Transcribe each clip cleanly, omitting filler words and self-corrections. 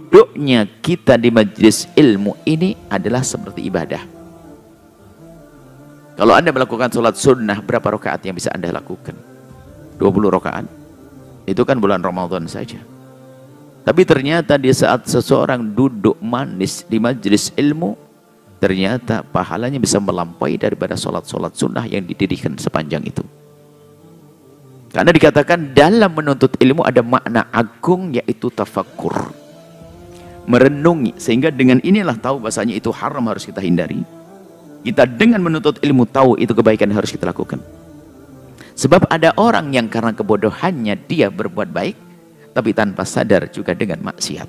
duduknya kita di majelis ilmu ini adalah seperti ibadah. Kalau Anda melakukan sholat sunnah, berapa rakaat yang bisa Anda lakukan? 20 rakaat. Itu kan bulan Ramadan saja. Tapi ternyata di saat seseorang duduk manis di majelis ilmu, ternyata pahalanya bisa melampaui daripada sholat-sholat sunnah yang didirikan sepanjang itu. Karena dikatakan dalam menuntut ilmu ada makna agung, yaitu tafakkur, merenungi. Sehingga dengan inilah tahu bahasanya itu haram, harus kita hindari. Kita dengan menuntut ilmu tahu itu kebaikan harus kita lakukan. Sebab ada orang yang karena kebodohannya dia berbuat baik, tapi tanpa sadar juga dengan maksiat.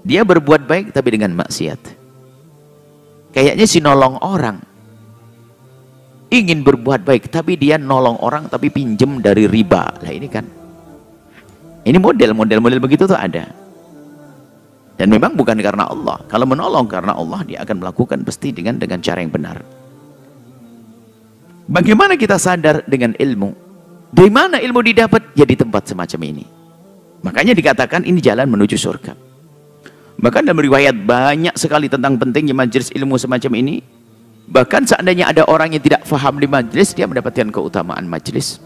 Dia berbuat baik tapi dengan maksiat. Kayaknya si nolong orang ingin berbuat baik, tapi dia nolong orang tapi pinjem dari riba. Lah ini kan, ini model begitu tuh ada. Dan memang bukan karena Allah. Kalau menolong karena Allah, dia akan melakukan pasti dengan cara yang benar. Bagaimana kita sadar dengan ilmu? Dari mana ilmu didapat? Ya di tempat semacam ini. Makanya dikatakan ini jalan menuju surga. Bahkan dalam riwayat banyak sekali tentang pentingnya majelis ilmu semacam ini. Bahkan seandainya ada orang yang tidak faham di majelis, dia mendapatkan keutamaan majelis.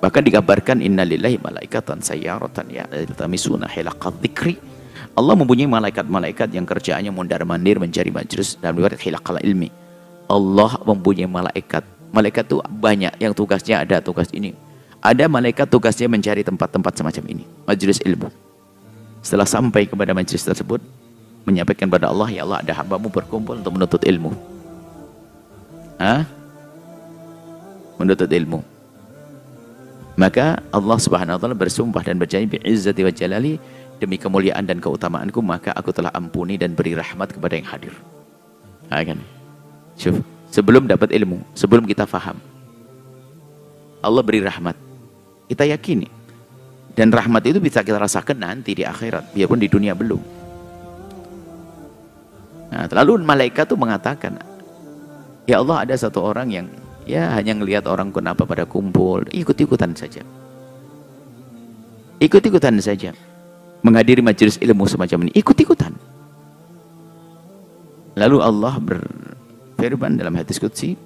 Bahkan dikabarkan innalillahi malaikatan sayyaratan ya'tamisuna hilaqat dzikri. Allah mempunyai malaikat-malaikat yang kerjaannya mondar-mandir mencari majelis. Dalam riwayat hilaqal ilmi, Allah mempunyai malaikat. Malaikat itu banyak, yang tugasnya ada tugas ini. Ada malaikat tugasnya mencari tempat-tempat semacam ini, majelis ilmu. Setelah sampai kepada majelis tersebut, menyampaikan kepada Allah, ya Allah, ada hambamu berkumpul untuk menuntut ilmu. Menuntut ilmu. Maka Allah Subhanahu wa taala bersumpah dan berjanji bi'izzati wa jalali, demi kemuliaan dan keutamaanku, maka aku telah ampuni dan beri rahmat kepada yang hadir. Kan? Sebelum dapat ilmu, sebelum kita faham, Allah beri rahmat. Kita yakini. Dan rahmat itu bisa kita rasakan nanti di akhirat, biarpun di dunia belum. Nah, lalu malaikat itu mengatakan, ya Allah, ada satu orang yang ya hanya ngelihat orang kenapa pada kumpul, ikut-ikutan saja. Ikut-ikutan saja. Menghadiri majelis ilmu semacam ini, ikut-ikutan. Lalu Allah berfirman dalam hadis qudsi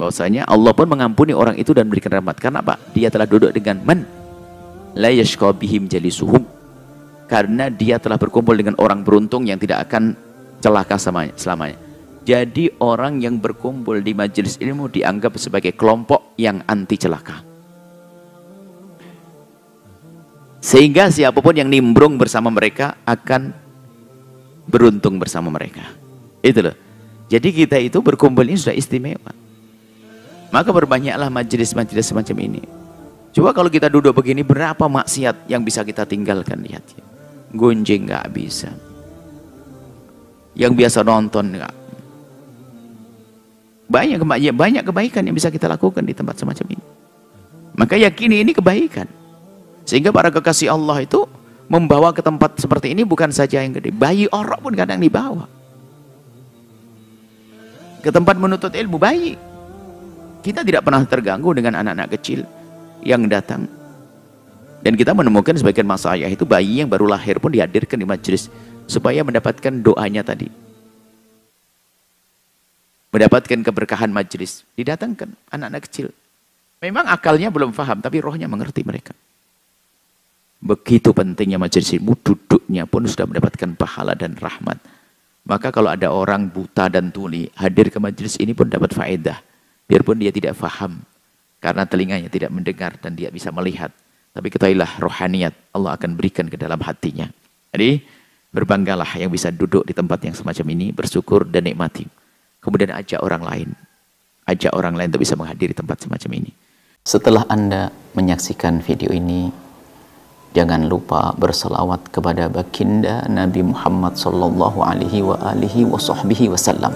bahwasanya Allah pun mengampuni orang itu dan memberikan rahmat. Karena apa? Dia telah duduk dengan man la yashqa bihim jalisuhum, karena dia telah berkumpul dengan orang beruntung yang tidak akan celaka selamanya. Jadi orang yang berkumpul di majelis ilmu dianggap sebagai kelompok yang anti celaka. Sehingga siapapun yang nimbrung bersama mereka akan beruntung bersama mereka. Itu loh. Jadi kita itu berkumpul ini sudah istimewa. Maka berbanyaklah majelis-majelis semacam ini. Coba kalau kita duduk begini, berapa maksiat yang bisa kita tinggalkan? Lihat ya. Gunjing nggak bisa. Yang biasa nonton nggak. Banyak kebaikan yang bisa kita lakukan di tempat semacam ini. Maka yakini ini kebaikan. Sehingga para kekasih Allah itu membawa ke tempat seperti ini bukan saja yang gede. Bayi orok pun kadang dibawa. Ke tempat menuntut ilmu, bayi. Kita tidak pernah terganggu dengan anak-anak kecil yang datang. Dan kita menemukan sebagian masayah itu bayi yang baru lahir pun dihadirkan di majelis supaya mendapatkan doanya tadi. Mendapatkan keberkahan majelis. Didatangkan anak-anak kecil. Memang akalnya belum paham, tapi rohnya mengerti mereka. Begitu pentingnya majelis ilmu, duduknya pun sudah mendapatkan pahala dan rahmat. Maka kalau ada orang buta dan tuli hadir ke majelis ini pun dapat faedah. Biarpun dia tidak faham, karena telinganya tidak mendengar dan dia bisa melihat. Tapi ketahuilah rohaniat Allah akan berikan ke dalam hatinya. Jadi berbanggalah yang bisa duduk di tempat yang semacam ini, bersyukur dan nikmati. Kemudian ajak orang lain. Ajak orang lain untuk bisa menghadiri tempat semacam ini. Setelah Anda menyaksikan video ini, jangan lupa berselawat kepada baginda Nabi Muhammad sallallahu alaihi wa alihi wa sahbihi wasallam.